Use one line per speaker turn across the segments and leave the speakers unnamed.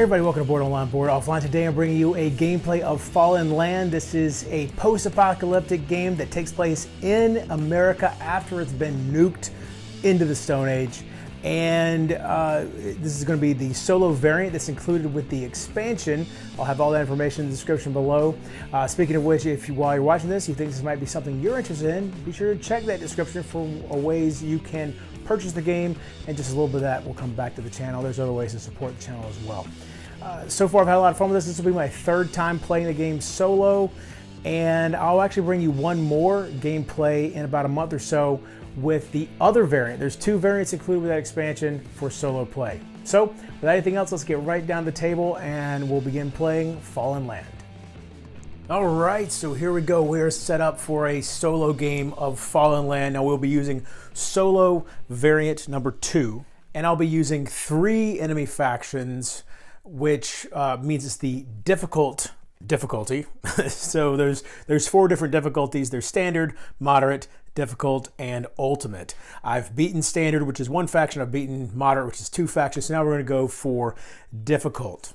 Hey everybody, welcome to Board Online, Board Offline. Today I'm bringing you a gameplay of Fallen Land. This is a post-apocalyptic game that takes place in America after it's been nuked into the Stone Age. And this is going to be the solo variant that's included with the expansion. I'll have all that information in the description below. Speaking of which, while you're watching this, you think this might be something you're interested in, be sure to check that description for ways you can purchase the game, and just a little bit of that will come back to the channel. There's other ways to support the channel as well. So far I've had a lot of fun with this. This will be my third time playing the game solo, and I'll actually bring you one more gameplay in about a month or so with the other variant. There's two variants included with that expansion for solo play. So without anything else, let's get right down the table and we'll begin playing Fallen Land. All right, so here we go. We're set up for a solo game of Fallen Land. Now we'll be using solo variant number 2, and I'll be using 3 enemy factions, which means it's the difficulty. So there's 4 different difficulties. There's standard, moderate, difficult, and ultimate. I've beaten standard, which is 1 faction. I've beaten moderate, which is 2 factions. So now we're going to go for difficult.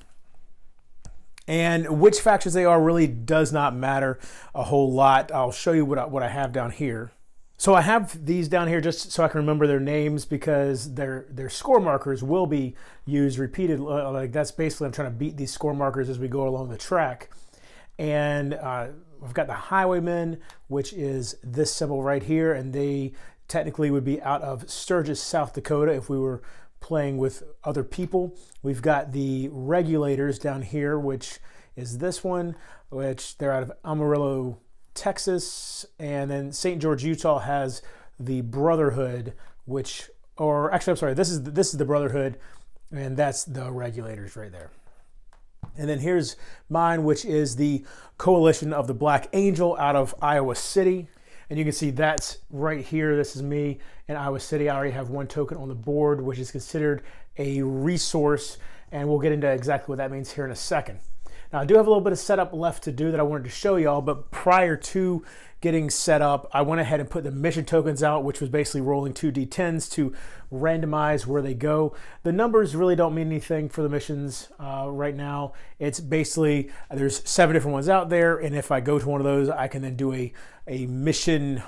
And which factions they are really does not matter a whole lot. I'll show you what I have down here. So I have these down here just so I can remember their names, because their score markers will be used repeated. Like that's basically, I'm trying to beat these score markers as we go along the track. And we've got the Highwaymen, which is this symbol right here, and they technically would be out of Sturgis, South Dakota if we were playing with other people. We've got the Regulators down here, which is this one, which they're out of Amarillo, Texas. And then St. George, Utah has the Brotherhood, which, or actually, I'm sorry, this is the Brotherhood, and that's the Regulators right there. And then here's mine, which is the Coalition of the Black Angel out of Iowa City. And you can see that's right here. This is me in Iowa City. I already have 1 token on the board, which is considered a resource. And we'll get into exactly what that means here in a second. Now, I do have a little bit of setup left to do that I wanted to show y'all, but prior to getting set up, I went ahead and put the mission tokens out, which was basically rolling 2 D10s to randomize where they go. The numbers really don't mean anything for the missions right now. It's basically, there's 7 different ones out there, and if I go to one of those, I can then do a mission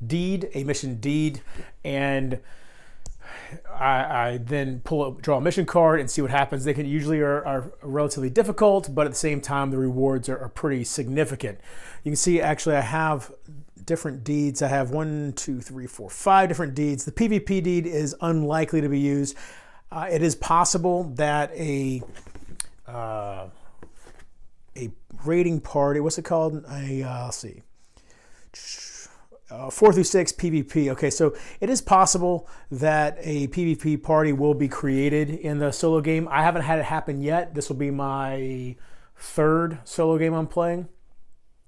deed, and I then draw a mission card and see what happens. They can usually are relatively difficult, but at the same time, the rewards are pretty significant. You can see, actually, I have different deeds. I have 1, 2, 3, 4, 5 different deeds. The PvP deed is unlikely to be used. It is possible that a raiding party, what's it called? Let's see. 4 through 6 PvP. Okay, so it is possible that a PvP party will be created in the solo game. I haven't had it happen yet. This will be my 3rd solo game I'm playing.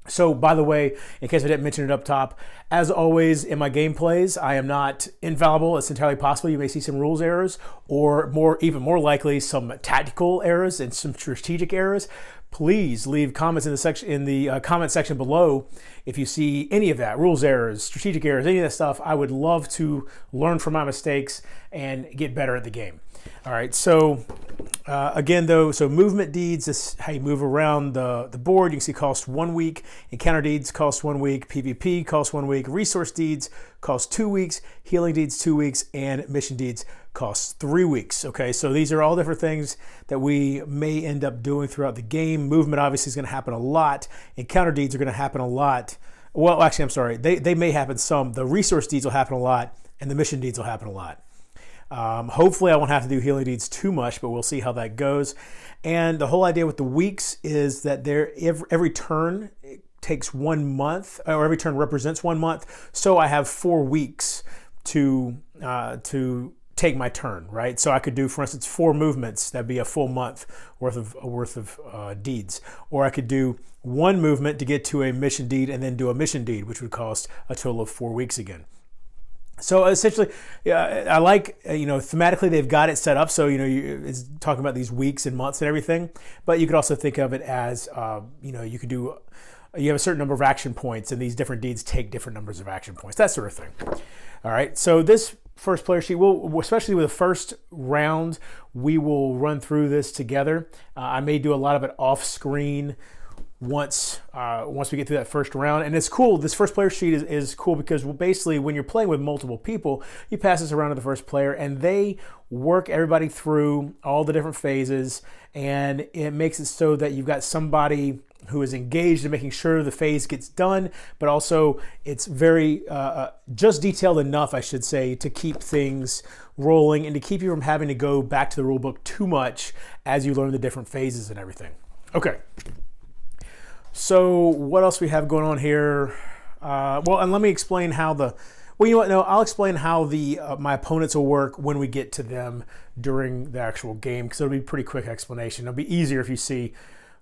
So, by the way, in case I didn't mention it up top, as always in my gameplays, I am not infallible. It's entirely possible you may see some rules errors, or even more likely, some tactical errors and some strategic errors. Please leave comments in the comment section below if you see any of that, rules errors, strategic errors, any of that stuff. I would love to learn from my mistakes and get better at the game. All right, so again though, so movement deeds is how you move around the board. You can see cost 1 week, encounter deeds cost 1 week, PvP cost 1 week, resource deeds cost 2 weeks, healing deeds 2 weeks, and mission deeds costs 3 weeks. Okay, so these are all different things that we may end up doing throughout the game. Movement obviously is going to happen a lot. Encounter deeds are going to happen a lot. Well, actually, I'm sorry. They may happen some. The resource deeds will happen a lot, and the mission deeds will happen a lot. Hopefully I won't have to do healing deeds too much, but we'll see how that goes. And the whole idea with the weeks is that every turn takes 1 month, or every turn represents 1 month. So I have 4 weeks to take my turn, right? So I could do, for instance, 4 movements. That'd be a full month worth of deeds. Or I could do 1 movement to get to a mission deed, and then do a mission deed, which would cost a total of 4 weeks again. So essentially, I like, thematically they've got it set up. So, it's talking about these weeks and months and everything, but you could also think of it as, you could do, you have a certain number of action points, and these different deeds take different numbers of action points, that sort of thing. All right. So this first player sheet. We'll, especially with the first round, we will run through this together. I may do a lot of it off screen once we get through that first round. And it's cool. This first player sheet is cool because basically when you're playing with multiple people, you pass this around to the first player and they work everybody through all the different phases, and it makes it so that you've got somebody who is engaged in making sure the phase gets done, but also it's very just detailed enough, I should say, to keep things rolling and to keep you from having to go back to the rule book too much as you learn the different phases and everything. Okay. So what else we have going on here? Well, and let me explain how well, you know what? No, I'll explain how my opponents will work when we get to them during the actual game, because it'll be a pretty quick explanation. It'll be easier if you see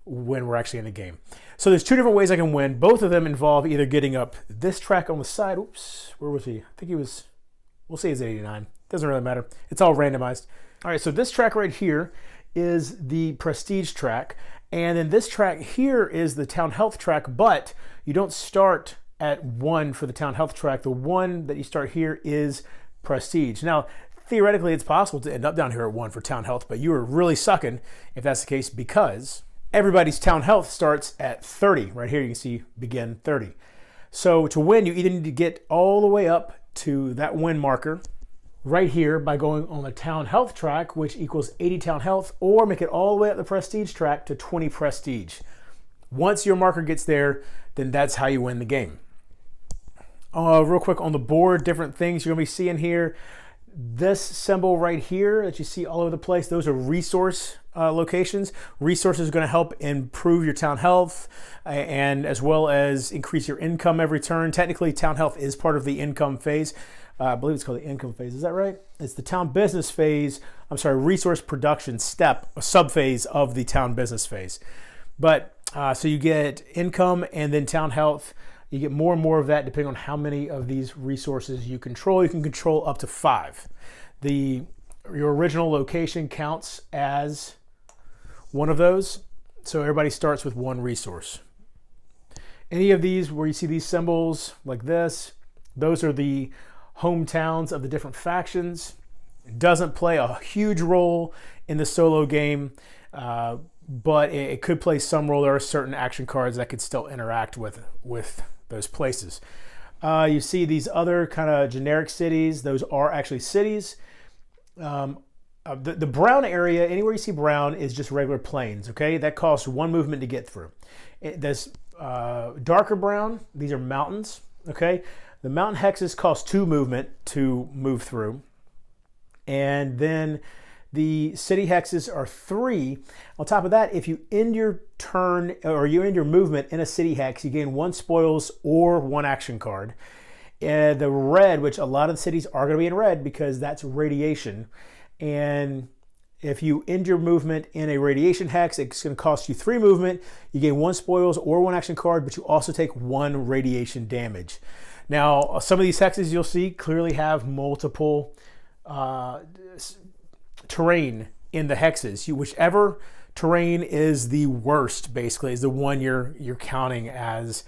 when we're actually in the game. So there's two different ways I can win. Both of them involve either getting up this track on the side. Oops, where was he? I think he was, we'll say he's at 89. Doesn't really matter. It's all randomized. All right, so this track right here is the prestige track. And then this track here is the town health track, but you don't start at 1 for the town health track. The one that you start here is prestige. Now, theoretically, it's possible to end up down here at 1 for town health, but you are really sucking if that's the case, because everybody's town health starts at 30. Right here you can see begin 30. So to win, you either need to get all the way up to that win marker right here by going on the town health track, which equals 80 town health, or make it all the way up the prestige track to 20 prestige. Once your marker gets there, then that's how you win the game. Real quick on the board, different things you're gonna be seeing here. This symbol right here that you see all over the place, those are resource locations. Resources are going to help improve your town health and as well as increase your income every turn. Technically, town health is part of the income phase. I believe it's called the income phase. Is that right? It's the town business phase. I'm sorry, resource production step, a sub-phase of the town business phase. But so you get income and then town health. You get more and more of that depending on how many of these resources you control. You can control up to 5. Your original location counts as one of those. So everybody starts with 1 resource. Any of these where you see these symbols like this, those are the hometowns of the different factions. It doesn't play a huge role in the solo game, but it could play some role. There are certain action cards that could still interact with those places. You see these other kind of generic cities. Those are actually cities. The brown area, anywhere you see brown, is just regular plains, okay? That costs 1 movement to get through. This darker brown, these are mountains, okay? The mountain hexes cost 2 movement to move through. And then the city hexes are 3. On top of that, if you end your turn or you end your movement in a city hex, you gain 1 spoils or 1 action card. The red, which a lot of the cities are going to be in red because that's radiation. And if you end your movement in a radiation hex, it's going to cost you 3 movement. You gain 1 spoils or 1 action card, but you also take 1 radiation damage. Now, some of these hexes you'll see clearly have multiple terrain in the hexes. Whichever terrain is the worst, basically, is the one you're counting as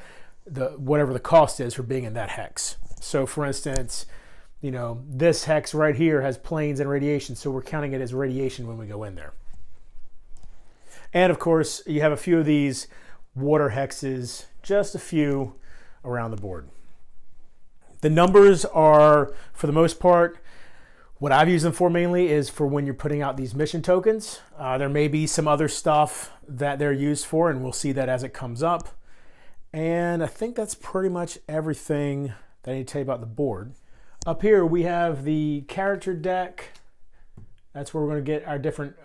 whatever the cost is for being in that hex. So, for instance, you know, this hex right here has plains and radiation, so we're counting it as radiation when we go in there. And of course, you have a few of these water hexes, just a few around the board. The numbers are, for the most part, what I've used them for mainly is for when you're putting out these mission tokens. There may be some other stuff that they're used for, and we'll see that as it comes up. And I think that's pretty much everything that I need to tell you about the board. Up here we have the character deck. That's where we're going to get our different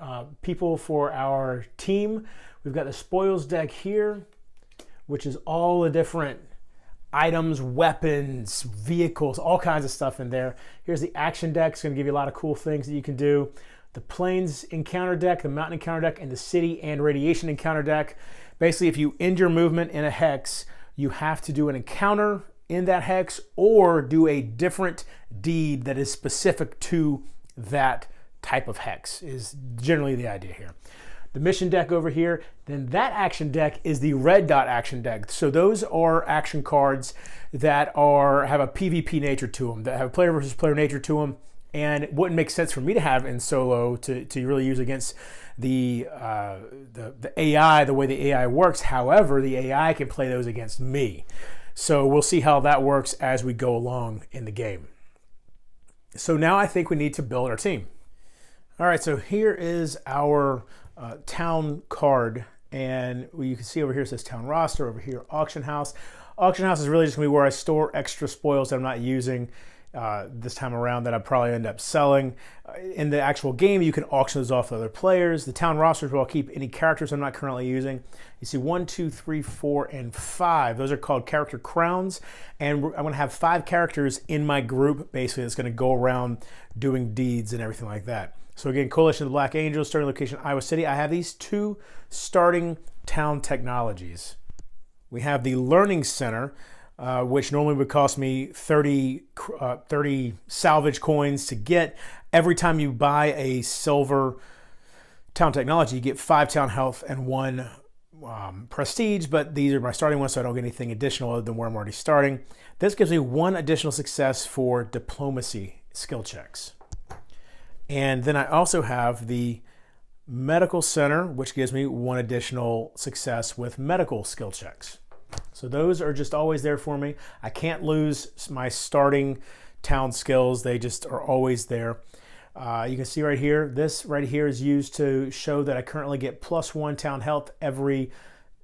people for our team. We've got the spoils deck here, which is all the different items, weapons, vehicles, all kinds of stuff in there. Here's the action deck. It's going to give you a lot of cool things that you can do. The plains encounter deck, the mountain encounter deck, and the city and radiation encounter deck. Basically, if you end your movement in a hex, you have to do an encounter in that hex or do a different deed that is specific to that type of hex, is generally the idea here. The mission deck over here, then that action deck is the red dot action deck. So those are action cards that have a PvP nature to them, that have player versus player nature to them. and it wouldn't make sense for me to have in solo to really use against the AI, the way the AI works. However, the AI can play those against me. So we'll see how that works as we go along in the game. So now I think we need to build our team. All right, so here is our town card, and you can see over here it says town roster, over here auction house. Auction house is really just gonna be where I store extra spoils that I'm not using this time around that I probably end up selling. In the actual game, you can auction those off to other players. The town roster is where I'll keep any characters I'm not currently using. You see 1, 2, 3, 4, and 5. Those are called character crowns. And I'm gonna have 5 characters in my group, basically, that's gonna go around doing deeds and everything like that. So again, Coalition of the Black Angels, starting location Iowa City. I have these 2 starting town technologies. We have the Learning Center, which normally would cost me 30 salvage coins to get. Every time you buy a silver town technology, you get 5 town health and 1 prestige, but these are my starting ones, so I don't get anything additional other than where I'm already starting. This gives me 1 additional success for diplomacy skill checks. And then I also have the Medical Center, which gives me 1 additional success with medical skill checks. So those are just always there for me. I can't lose my starting town skills. They just are always there. You can see right here, this right here is used to show that I currently get +1 town health every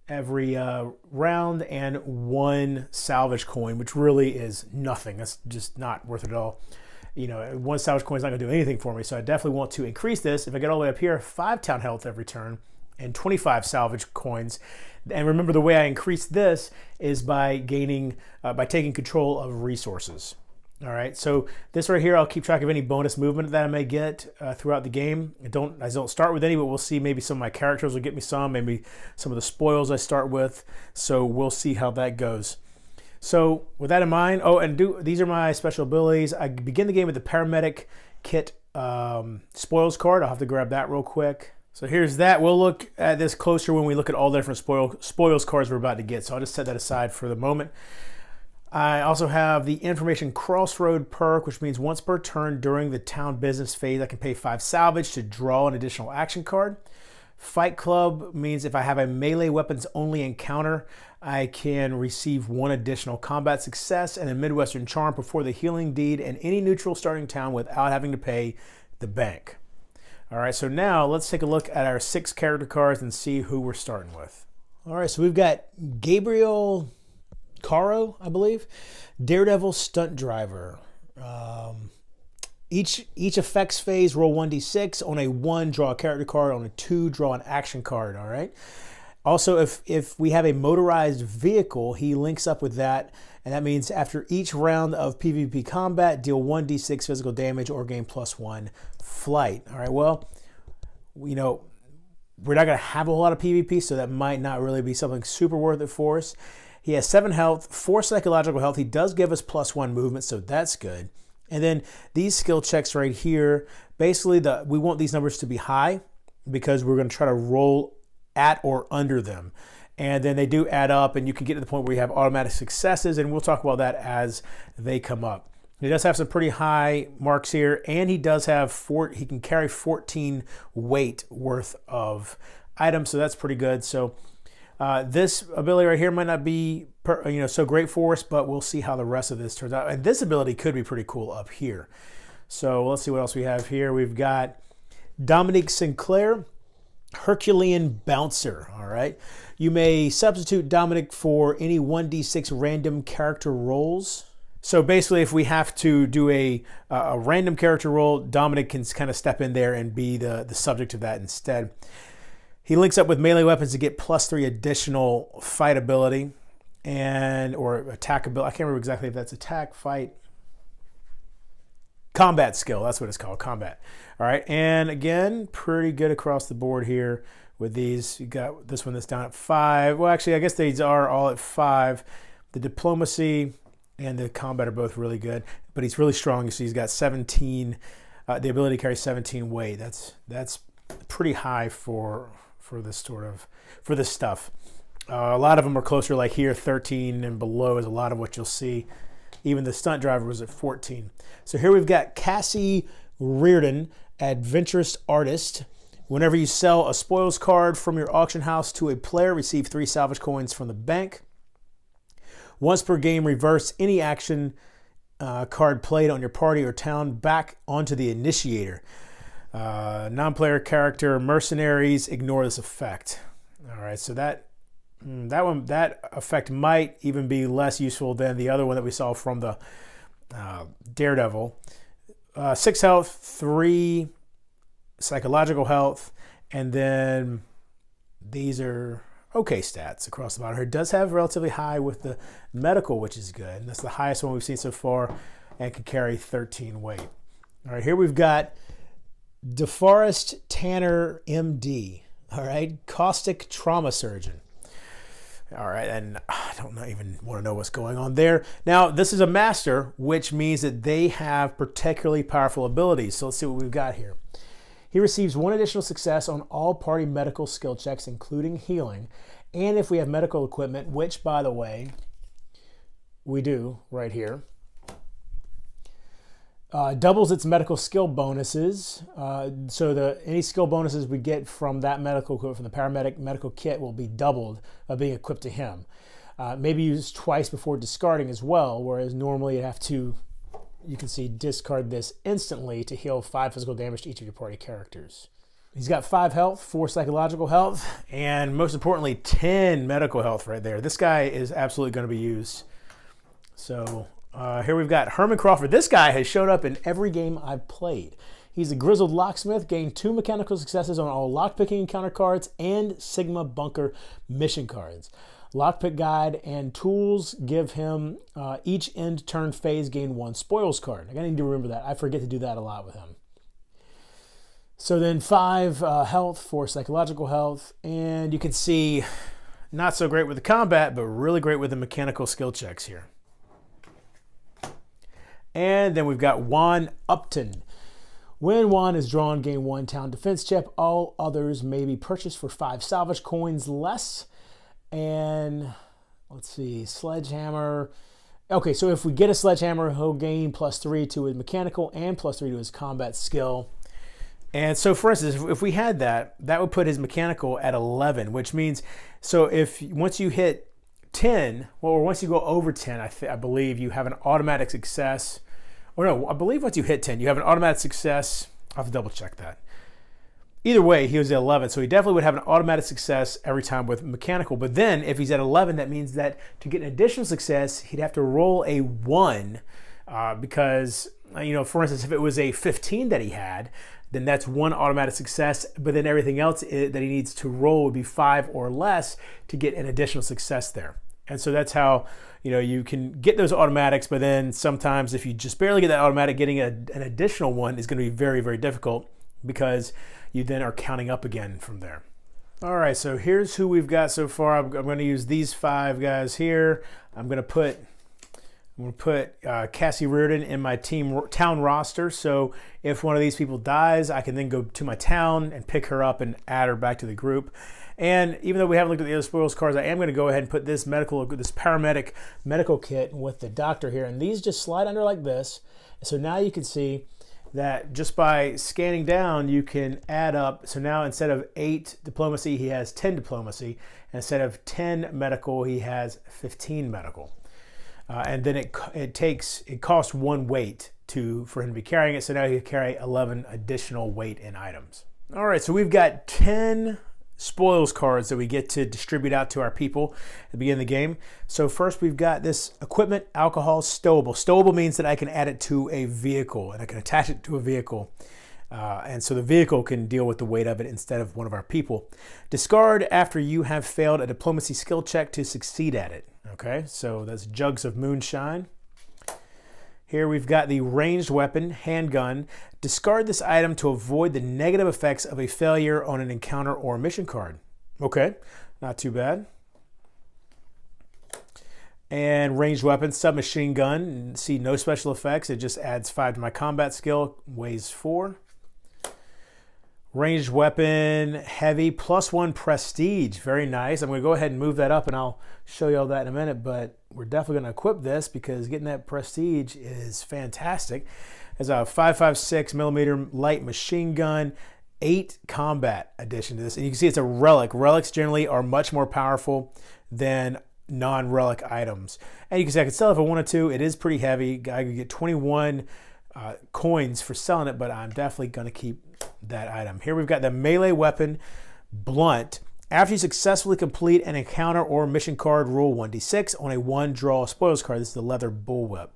round and 1 salvage coin, which really is nothing. That's just not worth it at all. You know, 1 salvage coin is not gonna do anything for me. So I definitely want to increase this. If I get all the way up here, 5 town health every turn and 25 salvage coins. And remember, the way I increase this is by gaining, by taking control of resources. All right, so this right here, I'll keep track of any bonus movement that I may get throughout the game. I don't start with any, but we'll see. Maybe some of my characters will get me some, maybe some of the spoils I start with. So we'll see how that goes. So with that in mind, these are my special abilities. I begin the game with the paramedic kit spoils card. I'll have to grab that real quick. So here's that. We'll look at this closer when we look at all the different spoils cards we're about to get. So I'll just set that aside for the moment. I also have the Information Crossroad perk, which means once per turn during the town business phase, I can pay 5 salvage to draw an additional action card. Fight Club means if I have a melee weapons only encounter, I can receive 1 additional combat success and a Midwestern Charm before the healing deed in any neutral starting town without having to pay the bank. All right, so now let's take a look at our 6 character cards and see who we're starting with. All right, so we've got Gabriel Caro, I believe, Daredevil Stunt Driver. Each effects phase, roll 1d6. On a 1, draw a character card. On a 2, draw an action card, all right? Also, if we have a motorized vehicle, he links up with that, and that means after each round of PvP combat, deal 1d6 physical damage or gain +1 flight. All right, well, you know, we're not going to have a whole lot of PvP, so that might not really be something super worth it for us. He has 7 health, 4 psychological health. He does give us +1 movement, so that's good. And then these skill checks right here, basically we want these numbers to be high because we're going to try to roll at or under them. And then they do add up, and you can get to the point where you have automatic successes, and we'll talk about that as they come up. He does have some pretty high marks here, and he does have he can carry 14 weight worth of items, so that's pretty good. So this ability right here might not be so great for us, but we'll see how the rest of this turns out. And this ability could be pretty cool up here. So let's see what else we have here. We've got Dominique Sinclair, Herculean Bouncer. All right. You may substitute Dominic for any 1d6 random character rolls. So basically, if we have to do a random character roll, Dominic can kind of step in there and be the subject of that instead. He links up with melee weapons to get +3 additional fight ability or attack ability. I can't remember exactly if that's attack, fight, combat skill. That's what it's called, combat. All right, and again, pretty good across the board here with these. You got this one that's down at 5. Well, actually, I guess these are all at 5. The diplomacy and the combat are both really good, but he's really strong. You see, he's got 17. The ability to carry 17 weight. That's pretty high for this stuff. A lot of them are closer, like here, 13 and below is a lot of what you'll see. Even the stunt driver was at 14. So here we've got Cassie Riordan, Adventurous Artist. Whenever you sell a spoils card from your auction house to a player, receive 3 salvage coins from the bank. Once per game, reverse any action card played on your party or town back onto the initiator. Non-player character mercenaries, ignore this effect. All right, so that effect might even be less useful than the other one that we saw from the Daredevil. 6 health, 3 psychological health, and then these are okay stats across the bottom here. It does have relatively high with the medical, which is good. And that's the highest one we've seen so far, and can carry 13 weight. All right, here we've got DeForest Tanner, MD. All right, caustic trauma surgeon. All right, and I don't even want to know what's going on there. Now, this is a master, which means that they have particularly powerful abilities. So let's see what we've got here. He receives 1 additional success on all party medical skill checks, including healing. And if we have medical equipment, which, by the way, we do right here, doubles its medical skill bonuses. So any skill bonuses we get from that medical equipment, from the paramedic medical kit, will be doubled by being equipped to him. Maybe used twice before discarding as well, whereas normally you have to, you can see, discard this instantly to heal 5 physical damage to each of your party characters. He's got 5 health, 4 psychological health, and most importantly, 10 medical health right there. This guy is absolutely going to be used. So here we've got Herman Crawford. This guy has showed up in every game I've played. He's a grizzled locksmith, gained 2 mechanical successes on all lockpicking encounter cards and Sigma Bunker mission cards. Lockpick guide and tools give him each end turn phase gain 1 spoils card. I need to remember that. I forget to do that a lot with him. So then 5 health, 4 psychological health, and you can see not so great with the combat, but really great with the mechanical skill checks here. And then we've got Juan Upton. When Juan is drawn, gain 1 town defense check. All others may be purchased for 5 salvage coins less. And let's see, sledgehammer. Okay, so if we get a sledgehammer, he'll gain +3 to his mechanical and +3 to his combat skill. And so, for instance, if we had that, that would put his mechanical at 11, which means, so if once you hit 10, well, or once you go over 10, I believe you have an automatic success. Or no, I believe once you hit 10, you have an automatic success. I'll have to double check that. Either way, he was at 11, so he definitely would have an automatic success every time with mechanical. But then, if he's at 11, that means that to get an additional success, he'd have to roll a 1 because, for instance, if it was a 15 that he had, then that's 1 automatic success, but then everything else that he needs to roll would be 5 or less to get an additional success there. And so that's how, you can get those automatics, but then sometimes if you just barely get that automatic, getting an additional one is going to be very, very difficult because you then are counting up again from there. All right, so here's who we've got so far. I'm going to use these 5 guys here. I'm going to put Cassie Riordan in my town roster. So if one of these people dies, I can then go to my town and pick her up and add her back to the group. And even though we haven't looked at the other spoils cards, I am going to go ahead and put this paramedic medical kit with the doctor here. And these just slide under like this. So now you can see that just by scanning down, you can add up. So now instead of 8 diplomacy, he has 10 diplomacy. And instead of 10 medical, he has 15 medical. And then it costs 1 weight for him to be carrying it. So now he can carry 11 additional weight in items. All right, so we've got 10 spoils cards that we get to distribute out to our people at the beginning of the game. So first we've got this equipment, alcohol, stowable. Stowable means that I can add it to a vehicle and I can attach it to a vehicle. And so the vehicle can deal with the weight of it instead of one of our people. Discard after you have failed a diplomacy skill check to succeed at it. Okay, so that's jugs of moonshine. Here we've got the ranged weapon, handgun. Discard this item to avoid the negative effects of a failure on an encounter or mission card. Okay, not too bad. And ranged weapon, submachine gun. See, no special effects. It just adds 5 to my combat skill, weighs 4. Ranged weapon, heavy, +1 prestige. Very nice. I'm going to go ahead and move that up and I'll show you all that in a minute, but we're definitely going to equip this because getting that prestige is fantastic. There's a 5.56 millimeter light machine gun, 8 combat addition to this. And you can see it's a relic. Relics generally are much more powerful than non-relic items. And you can see I could sell it if I wanted to. It is pretty heavy. I could get 21 coins for selling it, but I'm definitely going to keep that item. Here we've got the melee weapon, blunt. After you successfully complete an encounter or mission card, roll 1d6 on a 1 draw spoils card. This is the leather bullwhip.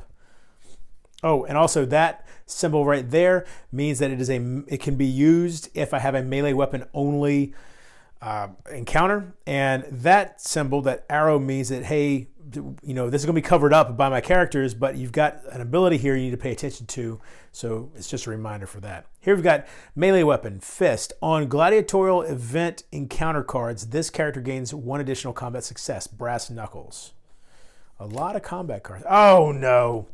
Oh, and also that symbol right there means that it can be used if I have a melee weapon only encounter. And that symbol, that arrow, means that, hey, you know, this is going to be covered up by my characters, but you've got an ability here you need to pay attention to. So it's just a reminder for that. Here we've got melee weapon, fist. On gladiatorial event encounter cards, this character gains 1 additional combat success, brass knuckles. A lot of combat cards. Oh no.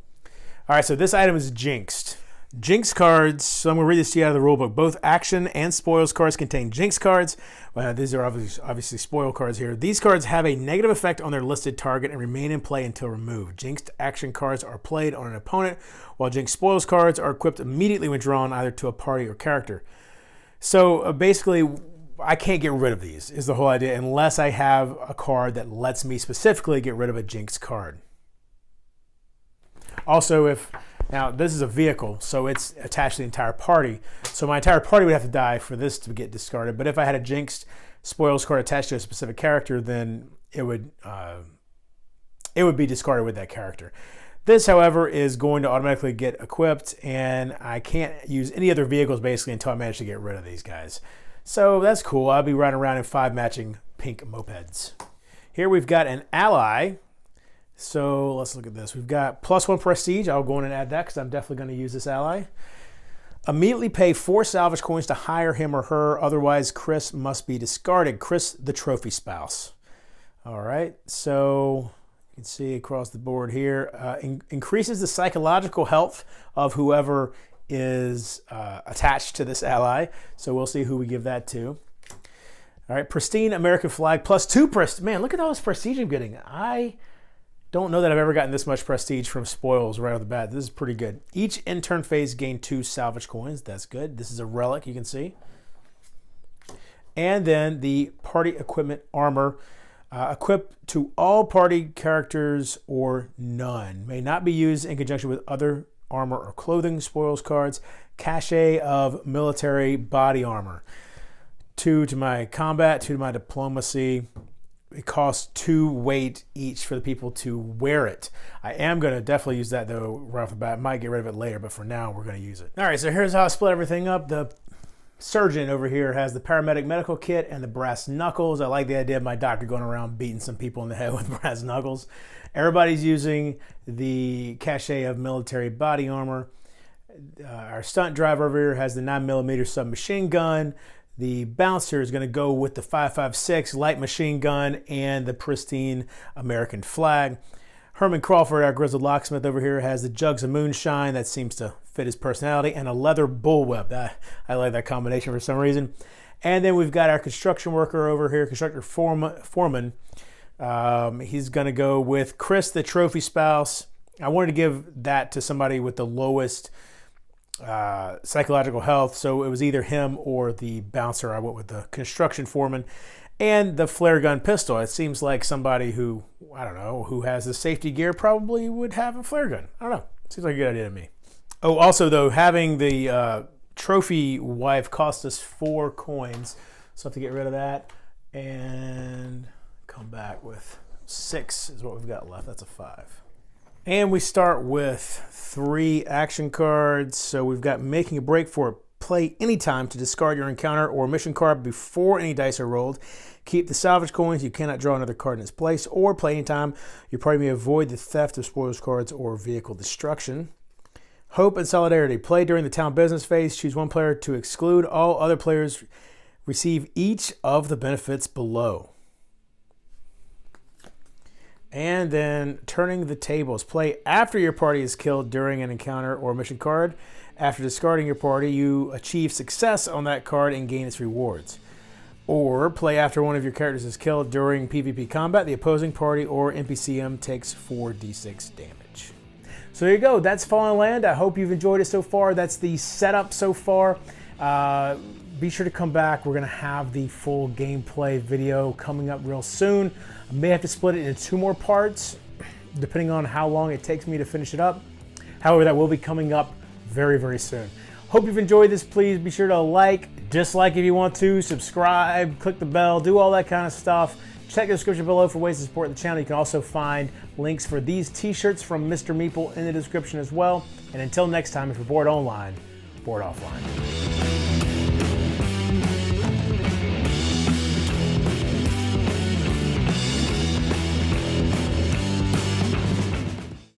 All right, so this item is jinxed. Jinx cards, so I'm going to read this to you out of the rulebook. Both action and spoils cards contain jinx cards. These are obviously spoil cards here. These cards have a negative effect on their listed target and remain in play until removed. Jinxed action cards are played on an opponent, while jinx spoils cards are equipped immediately when drawn either to a party or character. So basically, I can't get rid of these, is the whole idea, unless I have a card that lets me specifically get rid of a jinx card. Also, now this is a vehicle, so it's attached to the entire party. So my entire party would have to die for this to get discarded. But if I had a jinxed spoils card attached to a specific character, then it would be discarded with that character. This, however, is going to automatically get equipped, and I can't use any other vehicles basically until I manage to get rid of these guys. So that's cool. I'll be riding around in 5 matching pink mopeds. Here we've got an ally. So let's look at this. We've got +1 prestige. I'll go in and add that because I'm definitely going to use this ally. Immediately pay 4 salvage coins to hire him or her. Otherwise, Chris must be discarded. Chris, the trophy spouse. All right. So you can see across the board here. Increases the psychological health of whoever is attached to this ally. So we'll see who we give that to. All right. Pristine American flag +2 prestige. Man, look at all this prestige I'm getting. I don't know that I've ever gotten this much prestige from spoils right off the bat. This is pretty good. Each in-turn phase gain 2 salvage coins. That's good. This is a relic, you can see. And then the party equipment armor. Equipped to all party characters or none. May not be used in conjunction with other armor or clothing spoils cards. Cachet of military body armor. 2 to my combat, 2 to my diplomacy. It costs 2 weight each for the people to wear it. I am going to definitely use that though right off the bat. Might get rid of it later, but for now we're going to use it. All right, so here's how I split everything up. The surgeon over here has the paramedic medical kit and the brass knuckles. I like the idea of my doctor going around beating some people in the head with brass knuckles. Everybody's using the cachet of military body armor. Our stunt driver over here has the 9mm submachine gun. The bouncer is going to go with the 5.56 light machine gun and the pristine American flag. Herman Crawford, our grizzled locksmith over here, has the jugs of moonshine. That seems to fit his personality, and a leather bullwhip. I like that combination for some reason. And then we've got our construction worker over here, constructor foreman. He's going to go with Chris, the trophy spouse. I wanted to give that to somebody with the lowest psychological health, so it was either him or the bouncer. I went with the construction foreman. And the flare gun pistol. It seems like somebody who, I don't know, who has the safety gear probably would have a flare gun. I don't know. Seems like a good idea to me. Oh, also though, having the trophy wife cost us 4 coins. So I have to get rid of that and come back with 6 is what we've got left. That's a 5. And we start with 3 action cards. So we've got making a break for play anytime to discard your encounter or mission card before any dice are rolled. Keep the salvage coins. You cannot draw another card in its place. Or play anytime. Your party may avoid the theft of spoils cards or vehicle destruction. Hope and solidarity. Play during the town business phase. Choose one player to exclude. All other players receive each of the benefits below. And then turning the tables. Play after your party is killed during an encounter or mission card. After discarding your party, you achieve success on that card and gain its rewards. Or play after one of your characters is killed during PvP combat. The opposing party or NPCM takes 4d6 damage. So there you go. That's Fallen Land. I hope you've enjoyed it so far. That's the setup so far. Be sure to come back. We're going to have the full gameplay video coming up real soon. I may have to split it into 2 more parts, depending on how long it takes me to finish it up. However, that will be coming up very, very soon. Hope you've enjoyed this. Please be sure to like, dislike if you want to, subscribe, click the bell, do all that kind of stuff. Check the description below for ways to support the channel. You can also find links for these t-shirts from Mr. Meeple in the description as well. And until next time, if you're bored online, board offline.